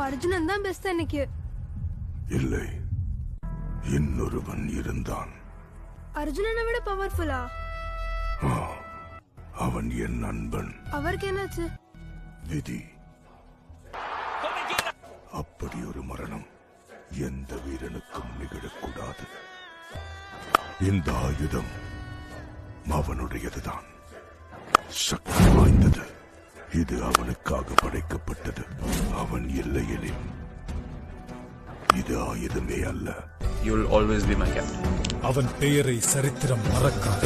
அர்ஜுனன் தான் பெஸ்ட் எனக்கு. இல்லை, இன்னொருவன் இருந்தான். அர்ஜுனனை விட பவர்ஃபுல்லா? அவன் என் நண்பன். அவருக்கு என்னாச்சு? விதி. அப்படி ஒரு மரணம் எந்த வீரனுக்கும் நிகழக்கூடாது. இந்த ஆயுதம் அவனுடையதுதான். சக்தி வாய்ந்தது. இது அவனுக்காக படைக்கப்பட்டது. அவன் இல்லையெனில் இது ஆயுதமே அல்ல. You will always be my captain. அவன் பெயரை சரித்திரம் மறக்காது.